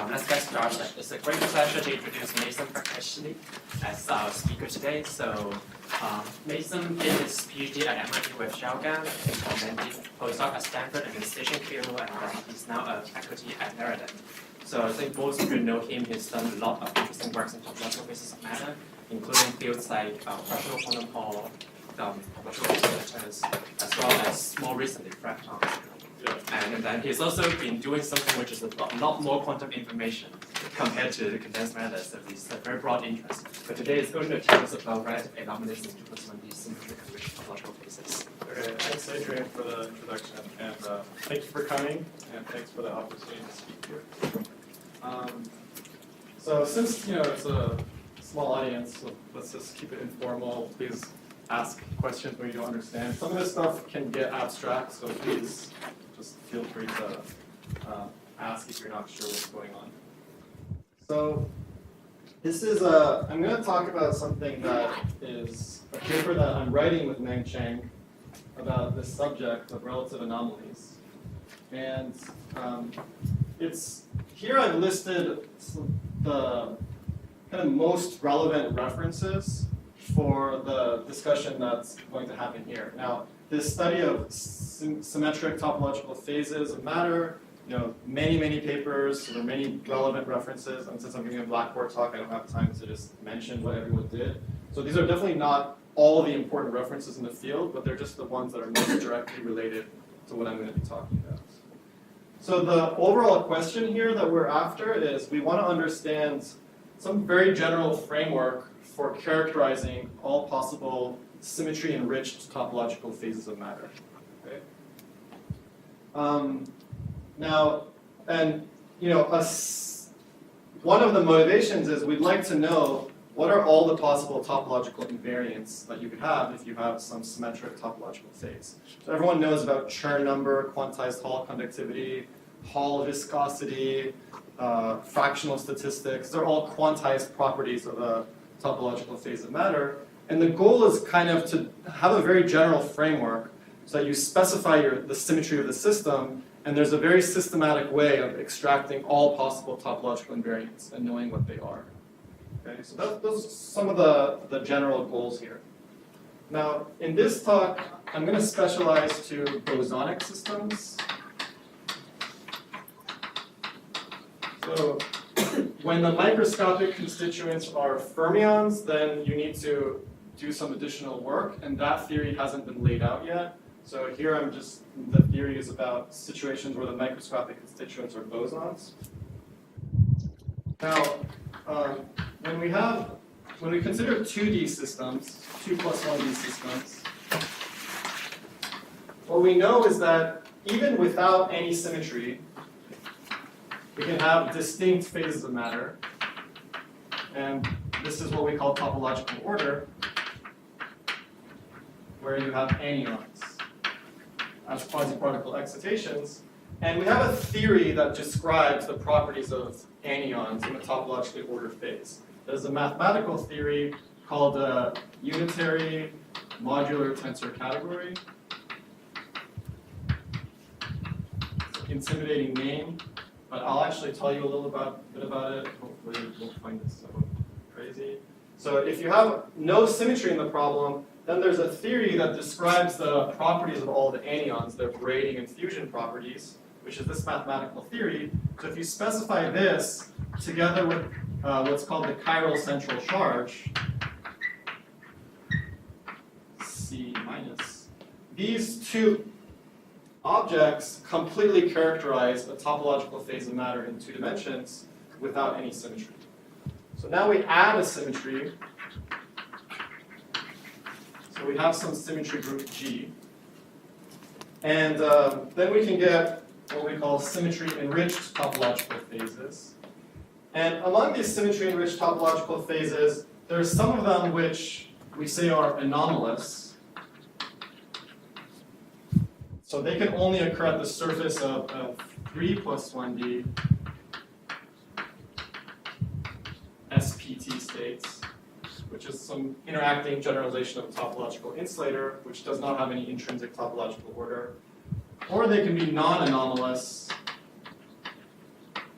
Let's get started. It's a great pleasure to introduce Maissam Barkeshli as our speaker today. So, Maissam did his PhD at MIT with Shelgan, and then did postdoc at Stanford in the station field, and he's now a faculty at Maryland. So I think most of you know him. He's done a lot of interesting works in topological physics of matter, including fields like fractional quantum Hall, topological symmetries, as well as more recently fractals. And then he's also been doing something which is a lot more quantum information compared to the condensed matter, so he's a very broad interest. But today is going to tell us about relative anomalies in 2+1D symmetry-enriched topological physics. Okay, thanks Adrian for the introduction, and thank you for coming, and thanks for the opportunity to speak here. So since it's a small audience, so let's just keep it informal. Please ask questions when you don't understand. Some of this stuff can get abstract, so please just feel free to ask if you're not sure what's going on. So this is I'm going to talk about something that is a paper that I'm writing with Meng Cheng about this subject of relative anomalies. And it's here I've listed the kind of most relevant references for the discussion that's going to happen here. Now, this study of symmetric topological phases of matter, many papers, so there are many relevant references, and since I'm giving a Blackboard talk, I don't have time to just mention what everyone did. So these are definitely not all the important references in the field, but they're just the ones that are most directly related to what I'm going to be talking about. So the overall question here that we're after is we want to understand some very general framework for characterizing all possible symmetry-enriched topological phases of matter. Okay? One of the motivations is we'd like to know what are all the possible topological invariants that you could have if you have some symmetric topological phase. So everyone knows about Chern number, quantized Hall conductivity, Hall viscosity, fractional statistics. They're all quantized properties of a topological phase of matter. And the goal is kind of to have a very general framework so that you specify the symmetry of the system, and there's a very systematic way of extracting all possible topological invariants and knowing what they are. Okay, so those are some of the general goals here. Now, in this talk, I'm going to specialize to bosonic systems. So when the microscopic constituents are fermions, then you need to do some additional work, and that theory hasn't been laid out yet. So here the theory is about situations where the microscopic constituents are bosons. Now, when we consider 2D systems, 2+1D systems, what we know is that even without any symmetry, we can have distinct phases of matter, and this is what we call topological order, where you have anyons as quasi-particle excitations, and we have a theory that describes the properties of anyons in a topologically ordered phase. There's a mathematical theory called the unitary modular tensor category. It's an intimidating name, but I'll actually tell you a little bit about it. Hopefully you won't find it so crazy. So if you have no symmetry in the problem, then there's a theory that describes the properties of all the anyons, their braiding and fusion properties, which is this mathematical theory. So if you specify this together with what's called the chiral central charge, C minus, these two objects completely characterize a topological phase of matter in 2 dimensions without any symmetry. So now we add a symmetry. So we have some symmetry group G. And then we can get what we call symmetry-enriched topological phases. And among these symmetry-enriched topological phases, there are some of them which we say are anomalous. So they can only occur at the surface of 3+1D SPT states, which is some interacting generalization of a topological insulator, which does not have any intrinsic topological order. Or they can be non-anomalous,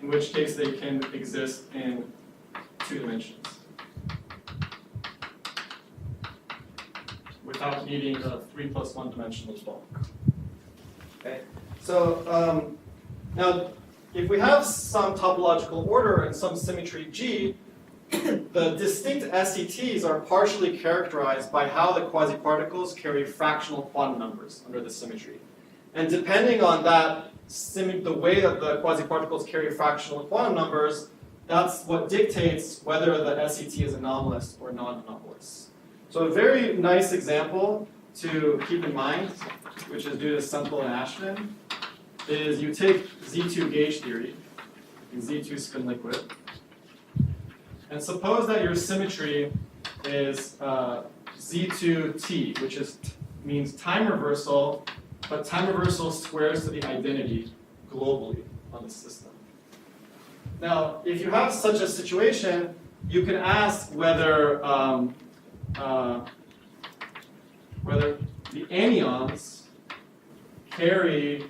in which case they can exist in 2 dimensions without needing a 3 plus 1 dimensional bulk. Okay, so now if we have some topological order and some symmetry G, the distinct SETs are partially characterized by how the quasiparticles carry fractional quantum numbers under the symmetry. And depending on that, the way that the quasiparticles carry fractional quantum numbers, that's what dictates whether the SET is anomalous or non-anomalous. So a very nice example to keep in mind, which is due to Semple and Ashton, is you take Z2 gauge theory, Z2 spin liquid, and suppose that your symmetry is Z2T, which means time reversal, but time reversal squares to the identity globally on the system. Now, if you have such a situation, you can ask whether the anyons carry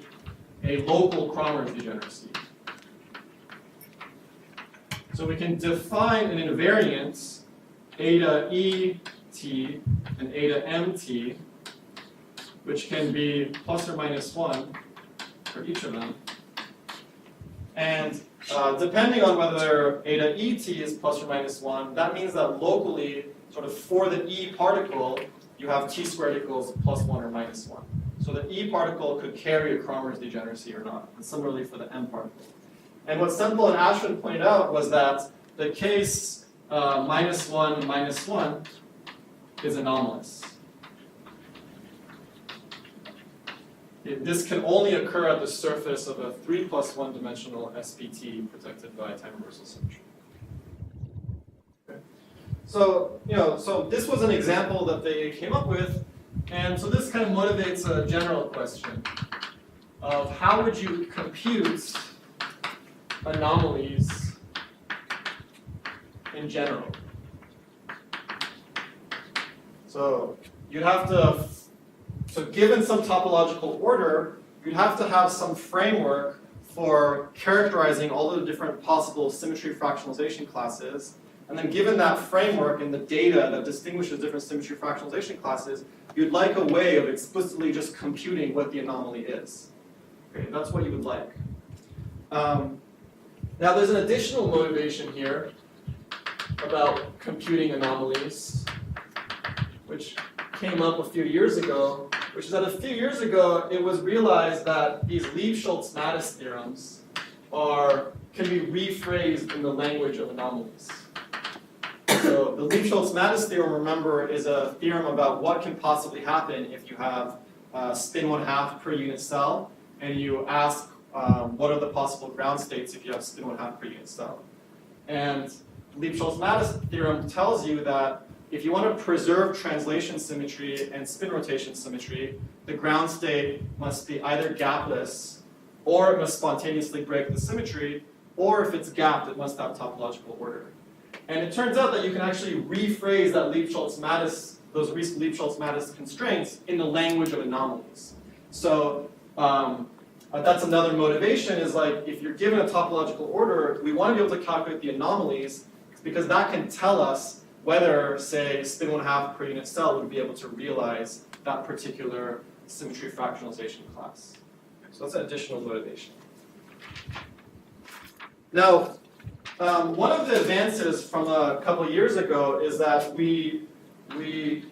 a local Kramers degeneracy. So we can define an invariant eta ET and eta MT, which can be plus or minus 1 for each of them. And depending on whether eta ET is plus or minus 1, that means that locally, sort of for the E particle, you have T squared equals plus 1 or minus 1. So the E particle could carry a Kramers degeneracy or not, and similarly for the M particle. And what Semple and Ashton pointed out was that the case minus 1, minus 1 is anomalous. This can only occur at the surface of a 3 plus 1 dimensional SPT protected by time reversal symmetry. Okay. So, so this was an example that they came up with, and so this kind of motivates a general question of how would you compute anomalies in general. So you'd have to, so given some topological order, you'd have to have some framework for characterizing all of the different possible symmetry fractionalization classes. And then given that framework and the data that distinguishes different symmetry fractionalization classes, you'd like a way of explicitly just computing what the anomaly is. Okay, that's what you would like. Now there's an additional motivation here about computing anomalies, which came up a few years ago, which is that a few years ago it was realized that these Lieb-Schultz-Mattis theorems can be rephrased in the language of anomalies. So the Lieb-Schultz-Mattis theorem, remember, is a theorem about what can possibly happen if you have spin 1/2 per unit cell, and you ask what are the possible ground states if you have spin 1/2 per unit cell. And Lieb-Schultz-Mattis theorem tells you that if you want to preserve translation symmetry and spin rotation symmetry, the ground state must be either gapless, or it must spontaneously break the symmetry, or if it's gapped, it must have topological order. And it turns out that you can actually rephrase that Lieb-Schultz-Mattis, those Lieb-Schultz-Mattis constraints in the language of anomalies. So that's another motivation, is like if you're given a topological order, we want to be able to calculate the anomalies because that can tell us whether, say, spin 1/2 per unit cell would be able to realize that particular symmetry fractionalization class. So that's an additional motivation. Now, one of the advances from a couple of years ago is that we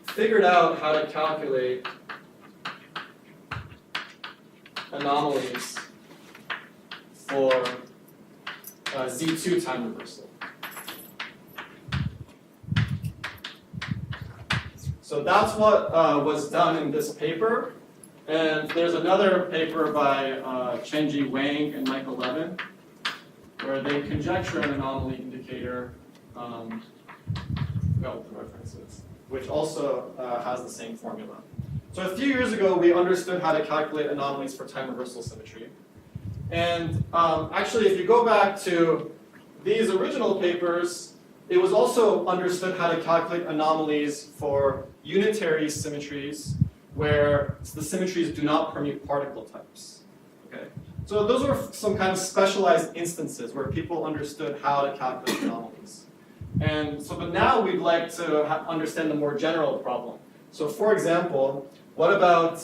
figured out how to calculate anomalies for Z2 time reversal. So that's what was done in this paper. And there's another paper by Chenji Wang and Michael Levin, where they conjecture an anomaly indicator, I forgot what the reference is, which also has the same formula. So a few years ago, we understood how to calculate anomalies for time reversal symmetry. And actually, if you go back to these original papers, it was also understood how to calculate anomalies for unitary symmetries where the symmetries do not permute particle types. Okay? So those were some kind of specialized instances where people understood how to calculate anomalies. And so, but now we'd like to understand the more general problem. So for example, what about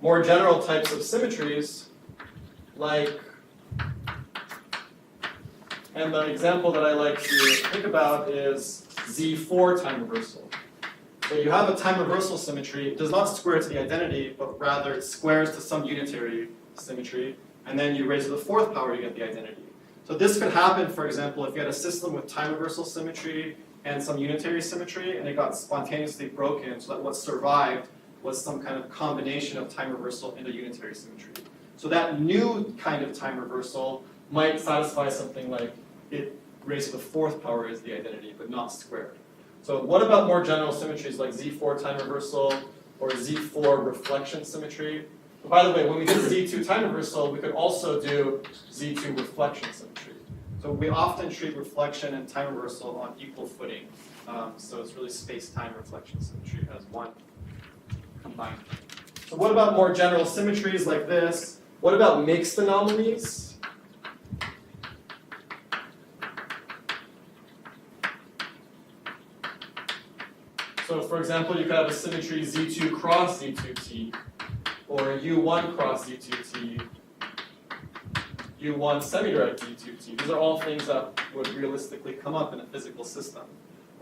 more general types of symmetries, like, and the example that I like to think about is Z4 time reversal. So you have a time reversal symmetry. It does not square to the identity, but rather it squares to some unitary symmetry, and then you raise to the fourth power to get the identity. So this could happen, for example, if you had a system with time reversal symmetry and some unitary symmetry, and it got spontaneously broken, so that what survived was some kind of combination of time reversal and a unitary symmetry. So that new kind of time reversal might satisfy something like it raised to the fourth power is the identity, but not squared. So what about more general symmetries like Z4 time reversal or Z4 reflection symmetry? And by the way, when we did Z2 time reversal, we could also do Z2 reflection symmetry. So we often treat reflection and time reversal on equal footing. So it's really space-time reflection symmetry as one combined. So what about more general symmetries like this? What about mixed anomalies? So for example, you could have a symmetry Z2 cross Z2T, or U1 cross Z2T, U1 semidirect Z2T. These are all things that would realistically come up in a physical system.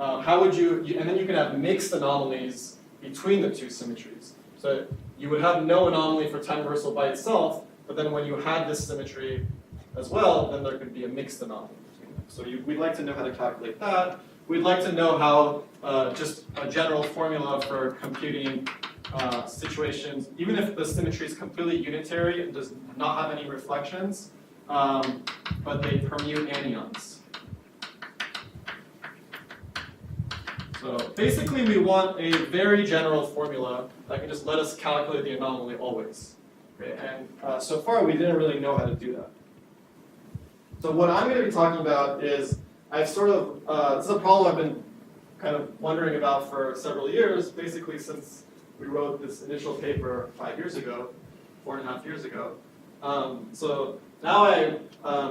How would you, and then you can have mixed anomalies between the two symmetries. So you would have no anomaly for time reversal by itself, but then when you had this symmetry as well, then there could be a mixed anomaly between them. So we'd like to know how to calculate that. We'd like to know how, just a general formula for computing situations, even if the symmetry is completely unitary and does not have any reflections, but they permute anyons. So basically we want a very general formula that can just let us calculate the anomaly always. Okay? And so far we didn't really know how to do that. So what I'm going to be talking about is, I've sort of, this is a problem I've been kind of wondering about for several years, basically since we wrote this initial paper 5 years ago, 4.5 years ago. So now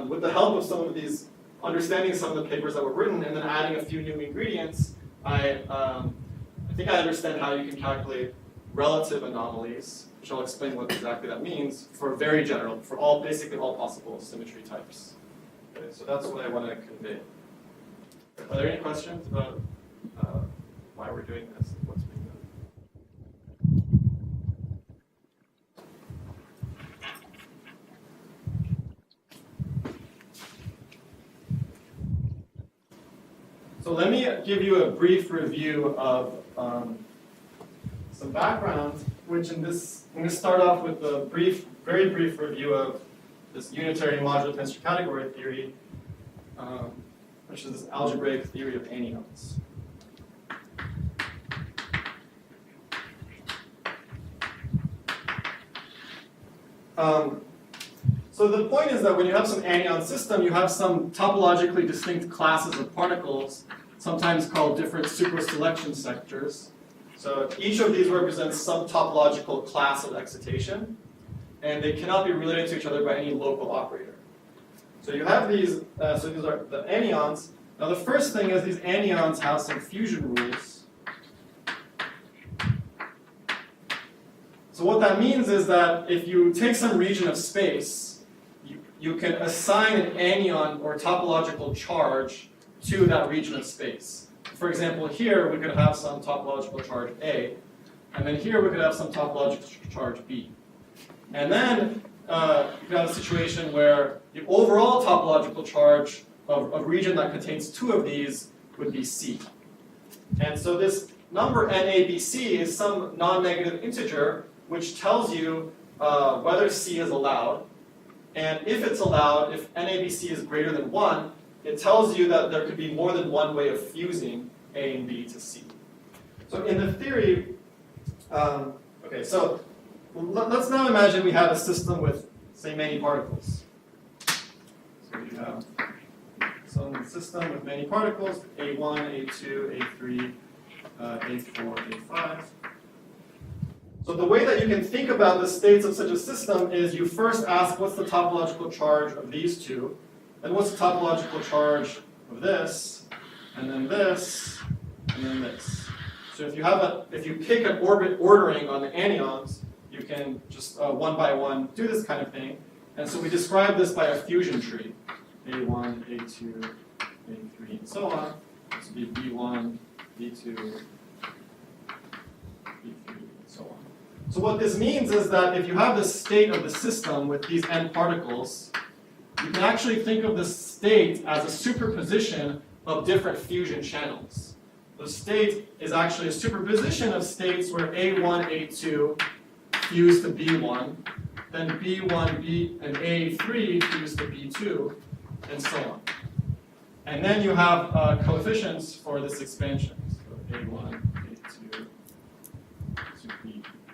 with the help of some of these, understanding some of the papers that were written and then adding a few new ingredients, I think I understand how you can calculate relative anomalies, which I'll explain what exactly that means, for very general, for all, basically all possible symmetry types. Okay, so that's what I want to convey. Are there any questions about why we're doing this and what's being done? So let me give you a brief review of some background, which in this, I'm going to start off with a brief, very brief review of this unitary modular tensor category theory, which is this algebraic theory of anyons. So the point is that when you have some anyon system, you have some topologically distinct classes of particles, sometimes called different superselection sectors. So each of these represents some topological class of excitation, and they cannot be related to each other by any local operator. So you have these, so these are the anyons. Now the first thing is these anyons have some fusion rules. So what that means is that if you take some region of space, you can assign an anyon or topological charge to that region of space. For example, here we could have some topological charge A, and then here we could have some topological charge B. And then you could have a situation where the overall topological charge of a region that contains two of these would be C. And so this number NABC is some non-negative integer which tells you whether C is allowed. And if it's allowed, if NABC is greater than 1, it tells you that there could be more than one way of fusing A and B to C. So in the theory, okay, so let's now imagine we have a system with, say, many particles. So you have some system with many particles, A1, A2, A3, A4, A5. So the way that you can think about the states of such a system is you first ask what's the topological charge of these two, and what's the topological charge of this, and then this, and then this. So if you pick an orbit ordering on the anyons, you can just one by one do this kind of thing. And so we describe this by a fusion tree. A1, A2, A3, and so on. This would be B1, B2, B3, and so on. So what this means is that if you have the state of the system with these n particles, you can actually think of the state as a superposition of different fusion channels. The state is actually a superposition of states where A1, A2 fuse to B1, then B1, B, and A3 fuse to B2, and so on. And then you have coefficients for this expansion. So A1, A2, to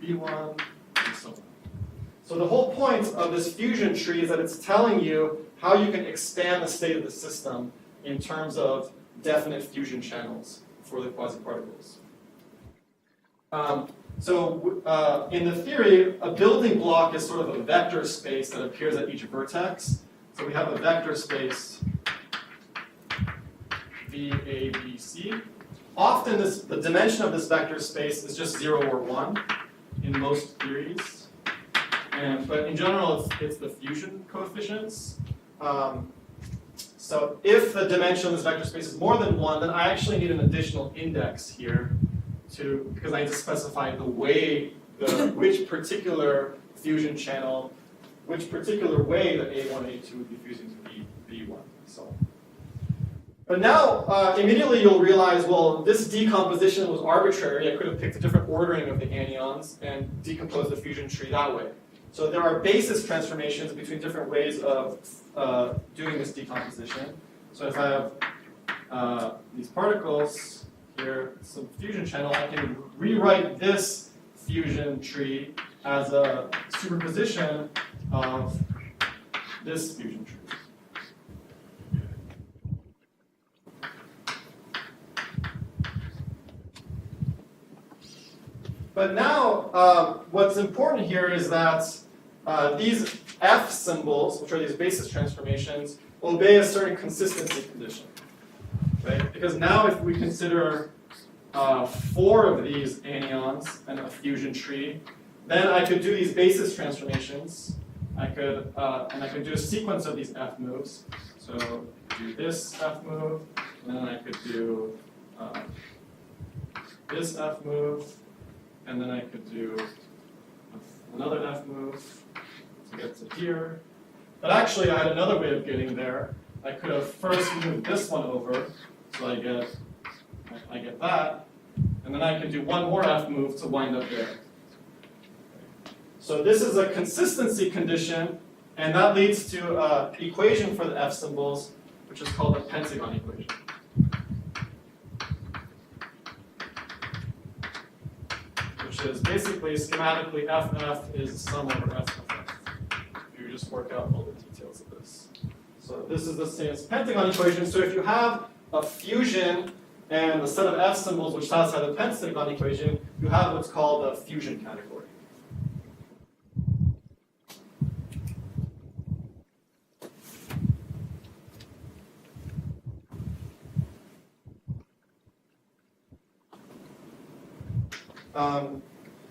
B1, and so on. So the whole point of this fusion tree is that it's telling you how you can expand the state of the system in terms of definite fusion channels for the quasiparticles. In the theory, a building block is sort of a vector space that appears at each vertex. So we have a vector space V, A, B, C. Often the dimension of this vector space is just 0 or 1 in most theories. But in general, it's the fusion coefficients. So if the dimension of this vector space is more than 1, then I actually need an additional index here because I need to specify the way, which particular fusion channel, which particular way that A1, A2 would be fusing to B1, and so on. But now, immediately you'll realize, well, this decomposition was arbitrary. I could have picked a different ordering of the anyons and decomposed the fusion tree that way. So there are basis transformations between different ways of doing this decomposition. So if I have these particles here, some fusion channel, I can rewrite this fusion tree as a superposition of this fusion tree. But now, what's important here is that these F symbols, which are these basis transformations, obey a certain consistency condition, right? Because now if we consider 4 of these anyons and a fusion tree, then I could do these basis transformations. I could do a sequence of these F moves. So do this F move, and then I could do this F move, and then I could do another F move to get to here. But actually, I had another way of getting there. I could have first moved this one over, so I get that, and then I can do one more F move to wind up there. So this is a consistency condition, and that leads to an equation for the F symbols, which is called the pentagon equation. Which is basically, schematically, FF is the sum over FFF. You just work out all the details of this. So this is the same as pentagon equation. So if you have a fusion and a set of F symbols which satisfy the pentagon equation, you have what's called a fusion category.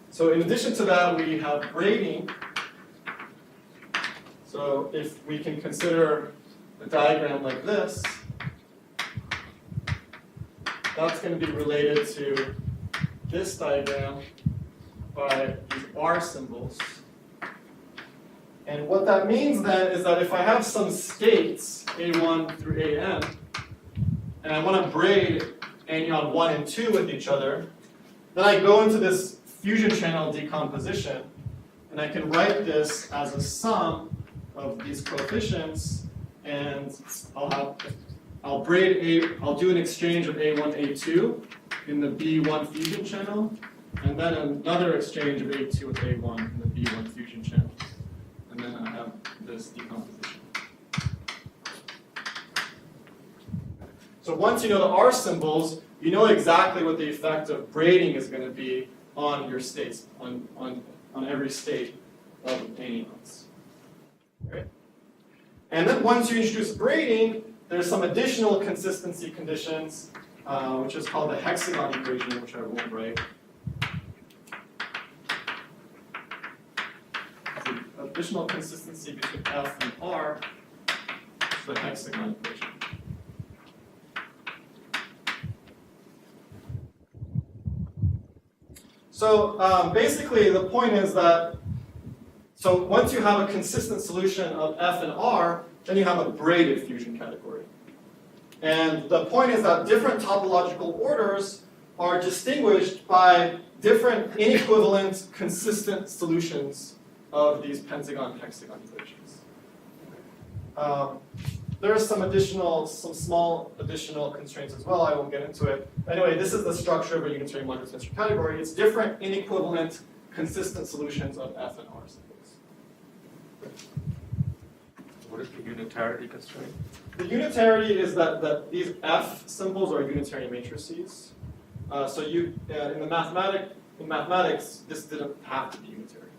So in addition to that, we have braiding. So if we can consider a diagram like this, that's going to be related to this diagram by these R symbols. And what that means then is that if I have some states, A1 through AN, and I want to braid anyon 1 and 2 with each other, then I go into this fusion channel decomposition, and I can write this as a sum of these coefficients, and I'll do an exchange of A1, A2 in the B1 fusion channel, and then another exchange of A2 with A1 in the B1 fusion channel. And then I have this decomposition. So once you know the R symbols, you know exactly what the effect of braiding is going to be on your states, on every state of anyons. Right? And then once you introduce braiding, there's some additional consistency conditions, which is called the hexagon equation, which I won't write. The additional consistency between F and R is the hexagon equation. So basically the point is that, so once you have a consistent solution of F and R, then you have a braided fusion category. And the point is that different topological orders are distinguished by different inequivalent consistent solutions of these pentagon-hexagon equations. There are some small additional constraints as well. I won't get into it. Anyway, this is the structure of a unitary modular tensor category. It's different inequivalent consistent solutions of F and R symbols. What is the unitarity constraint? The unitarity is that these F symbols are unitary matrices. So you in mathematics, this didn't have to be unitary.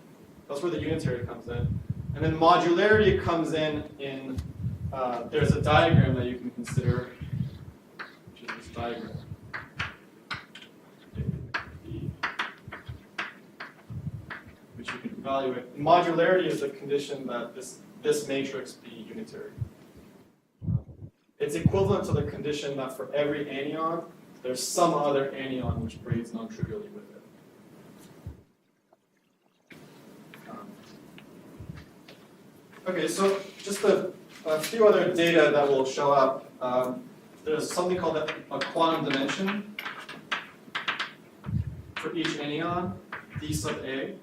That's where the unitary comes in. And then modularity comes in there's a diagram that you can consider, which is this diagram. Which you can evaluate. Modularity is the condition that this matrix be unitary. It's equivalent to the condition that for every anyon, there's some other anyon which braids non-trivially with it. Okay, so just a few other data that will show up. There's something called a quantum dimension for each anyon, d sub a.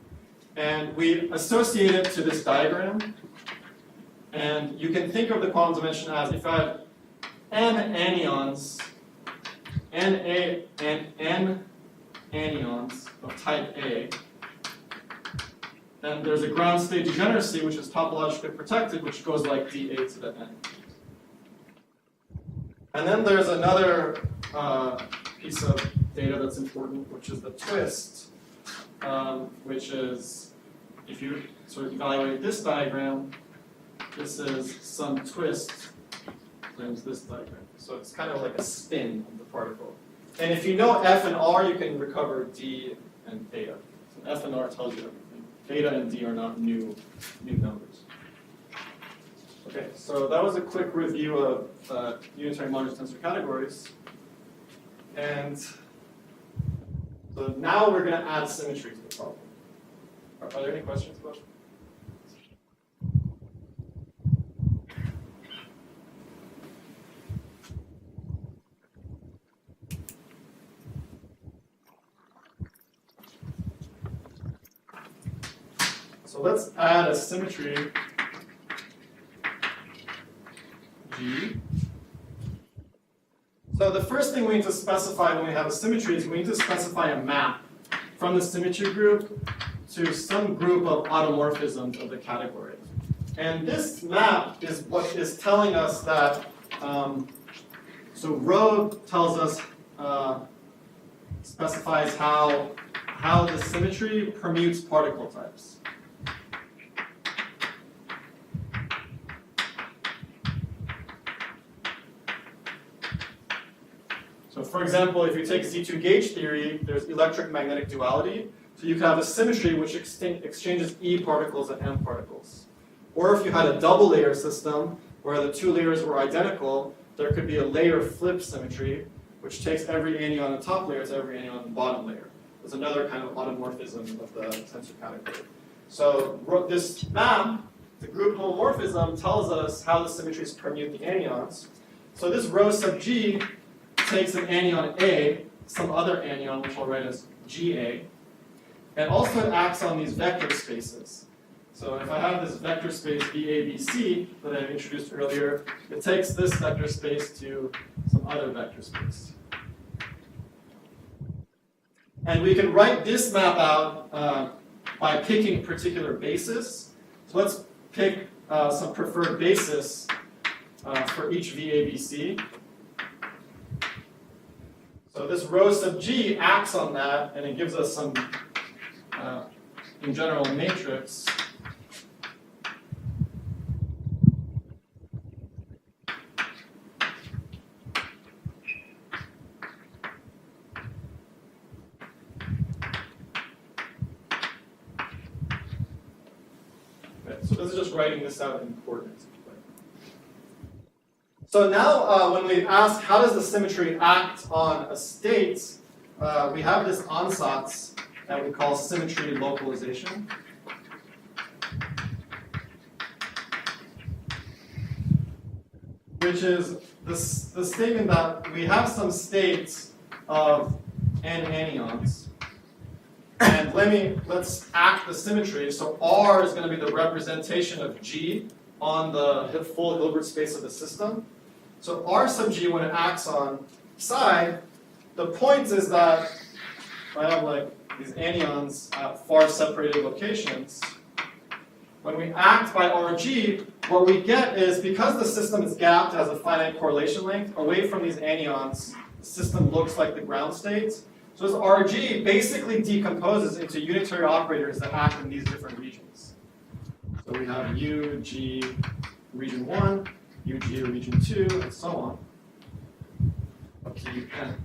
And we associate it to this diagram. And you can think of the quantum dimension as if I have n anyons, n anyons of type A, then there's a ground state degeneracy, which is topologically protected, which goes like dA to the n. And then there's another piece of data that's important, which is the twist, which is, if you sort of evaluate this diagram, this is some twist times this diagram. So it's kind of like a spin of the particle. And if you know F and R, you can recover D and theta. So F and R tells you everything. Theta and D are not new numbers. Okay, so that was a quick review of unitary modular tensor categories. And so now we're going to add symmetry to the problem. Are there any questions about it? So let's add a symmetry G. So the first thing we need to specify when we have a symmetry is we need to specify a map from the symmetry group to some group of automorphisms of the category. And this map is what is telling us that, so rho tells us, specifies how the symmetry permutes particle types. So for example, if you take Z2 gauge theory, there's electric magnetic duality. So you can have a symmetry which exchanges E particles and M particles. Or if you had a double layer system where the two layers were identical, there could be a layer flip symmetry, which takes every anyon on the top layer to every anyon on the bottom layer. There's another kind of automorphism of the tensor category. So this map, the group homomorphism, tells us how the symmetries permute the anyons. So this rho sub G takes an anyon A, some other anyon, which I'll write as GA, and also it acts on these vector spaces. So if I have this vector space VABC that I introduced earlier, it takes this vector space to some other vector space. And we can write this map out by picking particular basis. So let's pick some preferred basis for each VABC. So this rho sub G acts on that, and it gives us some in general matrix, so this is just writing this out in coordinates. So now when we ask how does the symmetry act on a state, we have this ansatz that we call symmetry localization. Which is the statement that we have some states of n anyons. And let's act the symmetry. So R is going to be the representation of G on the full Hilbert space of the system. So R sub G, when it acts on psi, the point is that I have like these anyons at far separated locations. When we act by RG, what we get is, because the system is gapped, has a finite correlation length, away from these anyons, the system looks like the ground state. So this RG basically decomposes into unitary operators that act in these different regions. So we have U, G, region 1, UG, region 2, and so on, up to UN.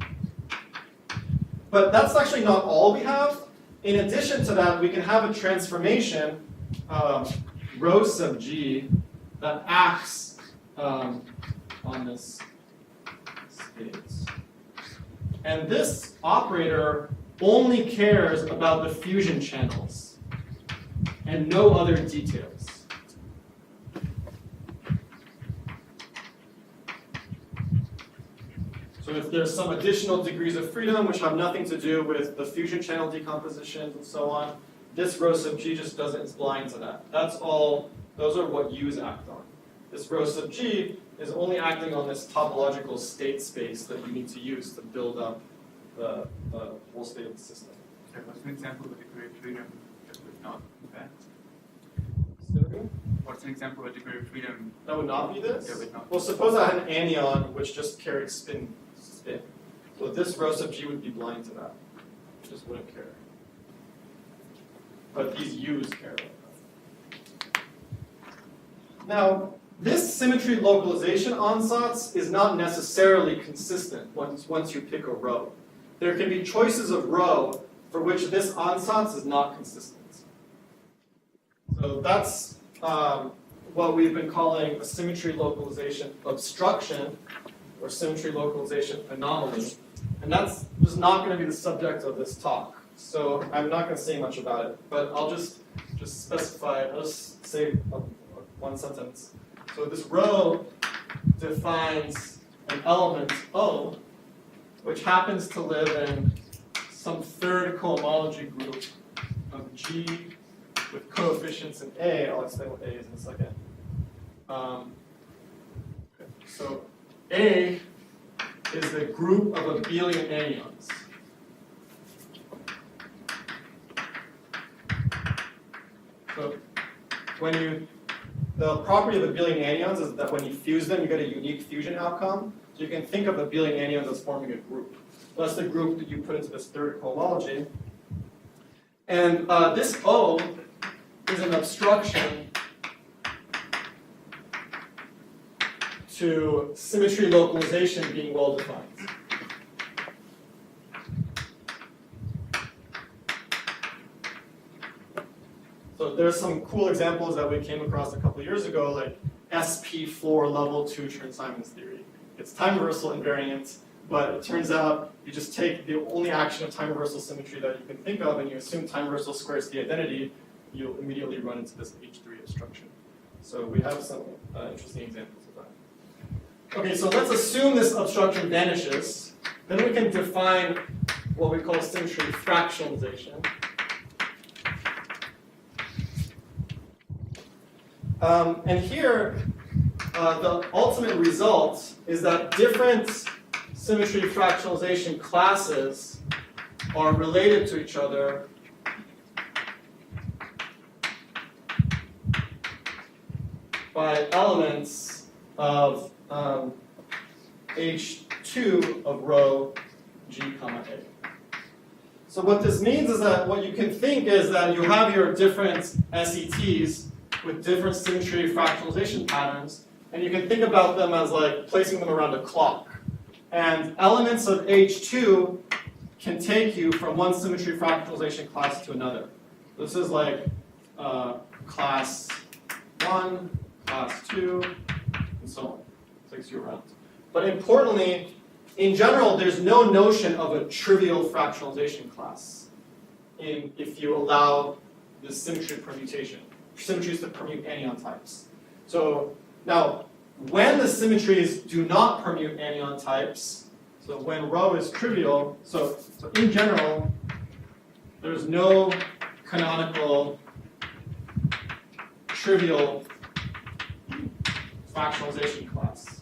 But that's actually not all we have. In addition to that, we can have a transformation, rho sub G, that acts on this state. And this operator only cares about the fusion channels and no other details. So if there's some additional degrees of freedom which have nothing to do with the fusion channel decompositions and so on, this rho sub G just doesn't, it's blind to that. That's all, those are what U's act on. This rho sub G is only acting on this topological state space that you need to use to build up the whole state of the system. There was an example of a degree of freedom that would not be that. What's an example of a degree of freedom? That would not be this? That would not. Well, suppose I had an anyon which just carried spin. So this rho sub G would be blind to that. It just wouldn't care. But these U's care about that. Now, this symmetry localization ansatz is not necessarily consistent once you pick a row. There can be choices of row for which this ansatz is not consistent. So that's what we've been calling a symmetry localization obstruction or symmetry localization anomaly. And that's just not going to be the subject of this talk. So I'm not going to say much about it, but I'll just specify, I'll just say one sentence. So this row defines an element O, which happens to live in some third cohomology group of G with coefficients in A. I'll explain what A is in a second. So A is the group of abelian anyons. So the property of abelian anyons is that when you fuse them, you get a unique fusion outcome. So you can think of abelian anyons as forming a group. So that's the group that you put into this third cohomology. And this O is an obstruction to symmetry localization being well defined. So there's some cool examples that we came across a couple years ago, like SP4 level 2 Chern-Simons theory. It's time reversal invariant, but it turns out you just take the only action of time reversal symmetry that you can think of, and you assume time reversal squares the identity, you'll immediately run into this H3 obstruction. So we have some interesting examples of that. Okay, so let's assume this obstruction vanishes. Then we can define what we call symmetry fractionalization. And here, the ultimate result is that different symmetry fractionalization classes are related to each other by elements of H2 of rho G comma A. So what this means is that what you can think is that you have your different SETs with different symmetry fractionalization patterns, and you can think about them as like placing them around a clock. And elements of H2 can take you from one symmetry fractionalization class to another. This is like class 1, class 2, and so on. It takes you around. But importantly, in general, there's no notion of a trivial fractionalization class if you allow the symmetry permutation, symmetries to permute anyon types. So now, when the symmetries do not permute anyon types, so when rho is trivial, so in general, there's no canonical trivial fractionalization class.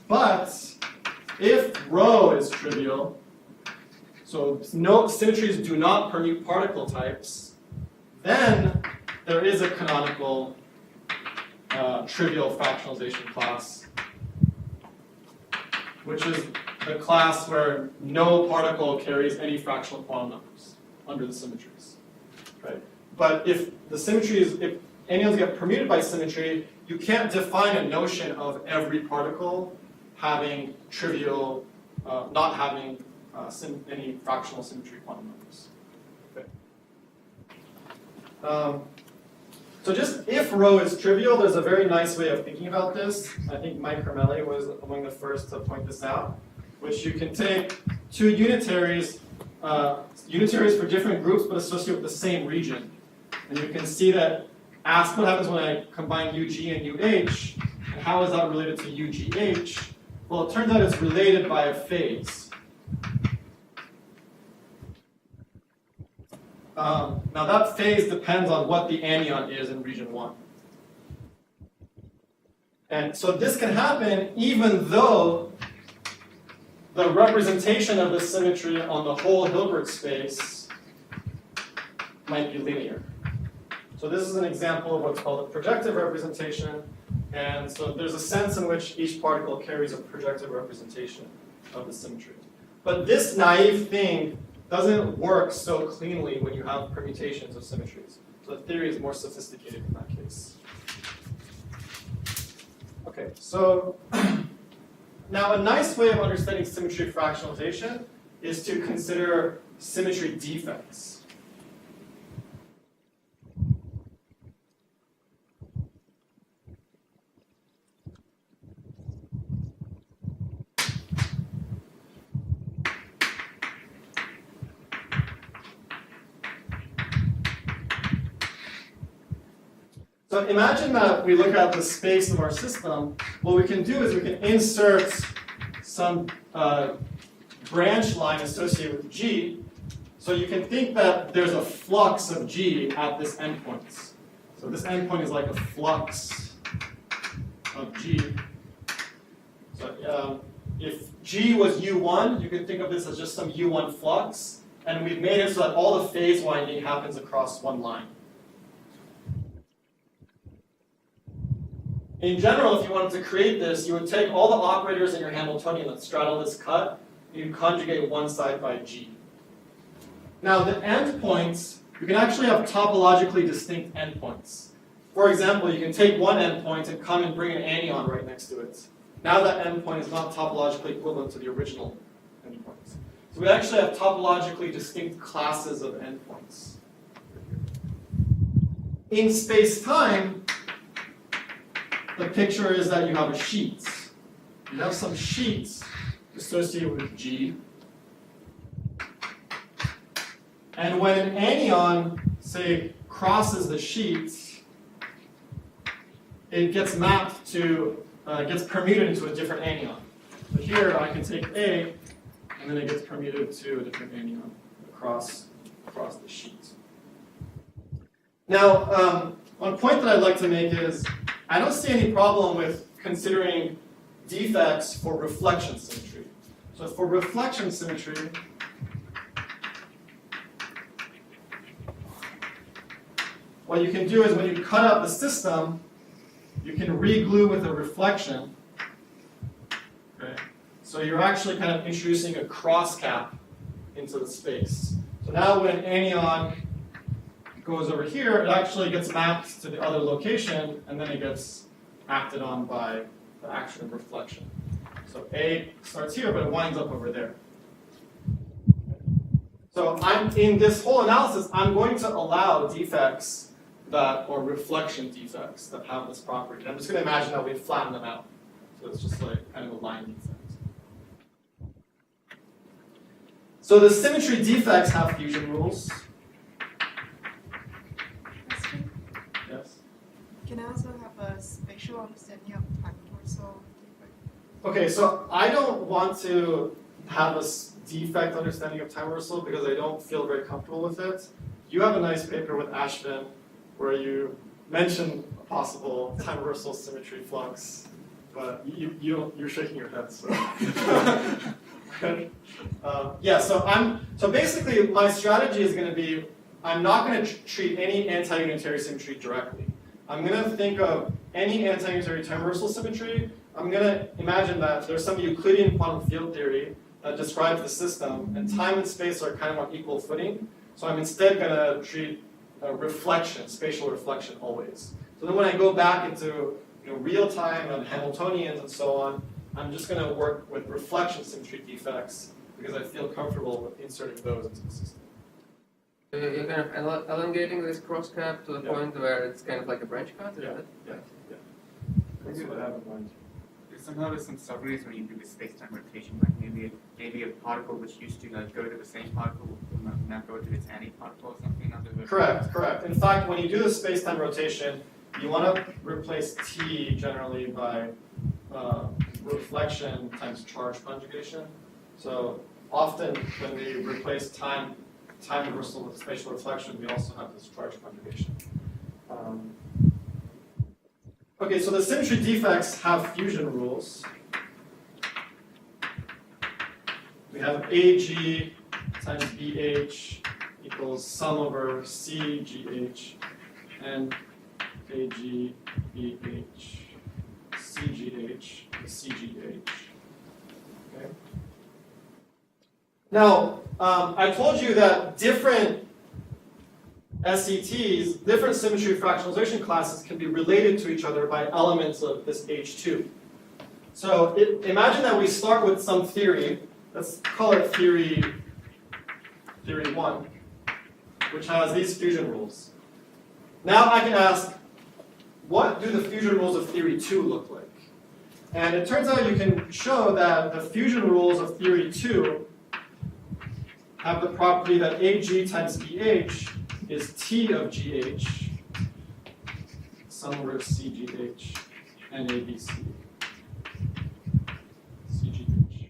But if rho is trivial, so no symmetries do not permute particle types, then there is a canonical trivial fractionalization class, which is the class where no particle carries any fractional quantum numbers under the symmetries. Right? But if the symmetries, if anyons get permuted by symmetry, you can't define a notion of every particle having trivial, not having any fractional symmetry quantum numbers. Okay. So just if rho is trivial, there's a very nice way of thinking about this. I think Mike Carmelli was among the first to point this out, which you can take two unitaries, unitaries for different groups but associated with the same region. And you can see that, ask what happens when I combine UG and UH, and how is that related to UGH? Well, it turns out it's related by a phase. Now that phase depends on what the anyon is in region 1. And so this can happen even though the representation of the symmetry on the whole Hilbert space might be linear. So this is an example of what's called a projective representation. And so there's a sense in which each particle carries a projective representation of the symmetry. But this naive thing doesn't work so cleanly when you have permutations of symmetries. So the theory is more sophisticated in that case. Okay, so now a nice way of understanding symmetry fractionalization is to consider symmetry defects. So imagine that we look at the space of our system. What we can do is we can insert some branch line associated with G. So you can think that there's a flux of G at this endpoint. So this endpoint is like a flux of G. So if G was U1, you can think of this as just some U1 flux. And we've made it so that all the phase winding happens across one line. In general, if you wanted to create this, you would take all the operators in your Hamiltonian that straddle this cut, and you conjugate one side by G. Now, the endpoints, you can actually have topologically distinct endpoints. For example, you can take one endpoint and come and bring an anyon right next to it. Now that endpoint is not topologically equivalent to the original endpoint. So we actually have topologically distinct classes of endpoints. In space-time, the picture is that you have a sheet. You have some sheets associated with G. And when an anyon, say, crosses the sheet, it gets mapped to, gets permuted into a different anyon. So here I can take A, and then it gets permuted to a different anyon across the sheet. Now, one point that I'd like to make is, I don't see any problem with considering defects for reflection symmetry. So for reflection symmetry, what you can do is when you cut out the system, you can re-glue with a reflection. Okay? So you're actually kind of introducing a cross cap into the space. So now when anyon goes over here, it actually gets mapped to the other location, and then it gets acted on by the action of reflection. So A starts here, but it winds up over there. So in this whole analysis, I'm going to allow defects or reflection defects that have this property. And I'm just going to imagine that we flatten them out. So it's just like kind of a line defect. So the symmetry defects have fusion rules. Question. Yes. Can I also have a spatial understanding of time reversal defect? Okay, so I don't want to have a defect understanding of time reversal because I don't feel very comfortable with it. You have a nice paper with Ashvin where you mention a possible time reversal symmetry flux, but you're shaking your head. So. Yeah, so basically my strategy is going to be I'm not going to treat any anti-unitary symmetry directly. I'm going to think of any anti-unitary time reversal symmetry. I'm going to imagine that there's some Euclidean quantum field theory that describes the system, and time and space are kind of on equal footing. So I'm instead going to treat reflection, spatial reflection always. So then when I go back into real time and Hamiltonians and so on, I'm just going to work with reflection symmetry defects because I feel comfortable with inserting those into the system. So you're kind of elongating this crosscap to the Yeah. point where it's kind of like a branch cut? Is Yeah, it? yeah, yeah. That's what I have in mind. Somehow there's some subtleties when you do the space-time rotation, like maybe a particle which used to go to the same particle will now go to its anti-particle or something. Correct. In fact, when you do the space-time rotation, you want to replace T generally by reflection times charge conjugation. So often when we replace time reversal with spatial reflection, we also have this charge conjugation. Okay, so the symmetry defects have fusion rules. We have AG times BH equals sum over CGH and AG, BH, CGH, and CGH. Okay. Now, I told you that different SETs, different symmetry fractionalization classes can be related to each other by elements of this H2. So imagine that we start with some theory. Let's call it theory 1, which has these fusion rules. Now I can ask, what do the fusion rules of theory 2 look like? And it turns out you can show that the fusion rules of theory 2 have the property that AG times BH is T of GH, sum over CGH, and ABC. CGH.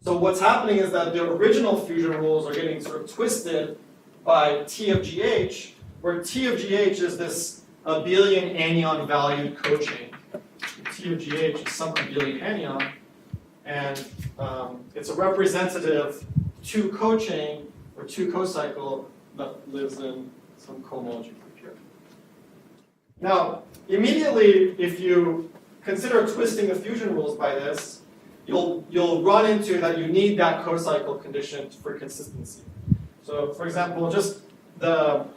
So what's happening is that the original fusion rules are getting sort of twisted by T of GH, where T of GH is this abelian anyon valued cochain. T of GH is some abelian anyon, and it's a representative 2 cochain or 2 cocycle that lives in some cohomology group here. Now, immediately, if you consider twisting the fusion rules by this, you'll run into that you need that cocycle condition for consistency. So, for example, just the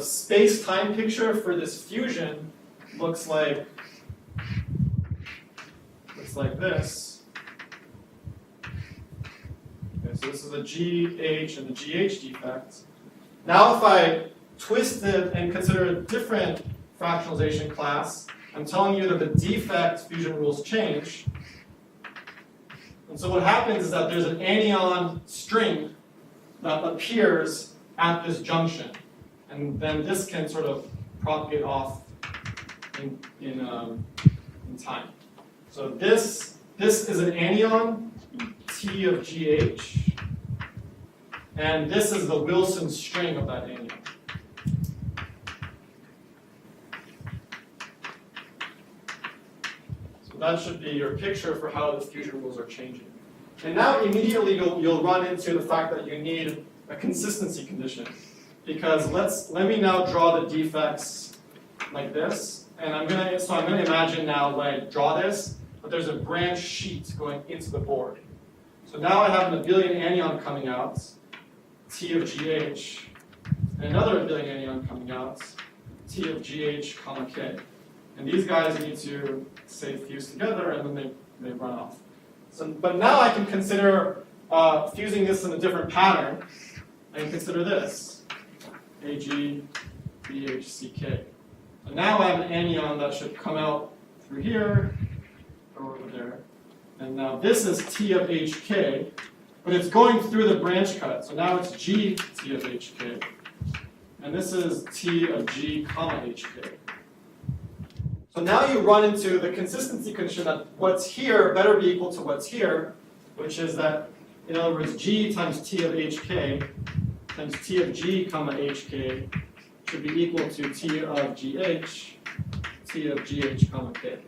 space-time picture for this fusion looks like this. Okay, so this is a GH and the GH defect. Now if I twist it and consider a different fractionalization class, I'm telling you that the defect fusion rules change. And so what happens is that there's an anyon string that appears at this junction. And then this can sort of propagate off in time. So this is an anyon, T of GH. And this is the Wilson string of that anyon. So that should be your picture for how the fusion rules are changing. And now immediately you'll run into the fact that you need a consistency condition. Because let me now draw the defects like this. And I'm gonna imagine now when I draw this, that there's a branch sheet going into the board. So So now I have an abelian anyon coming out, T of GH, and another abelian anyon coming out, T of GH comma K. And these guys need to, say, fuse together, and then they run off. So, but now I can consider fusing this in a different pattern. I can consider this, AG, BH, CK. So now I have an anyon that should come out through here, or over there. And now this is T of HK, but it's going through the branch cut. So now it's G T of HK. And this is T of G comma HK. So now you run into the consistency condition that what's here better be equal to what's here, which is that, in other words, G times T of HK times T of G comma HK should be equal to T of GH, T of GH comma K.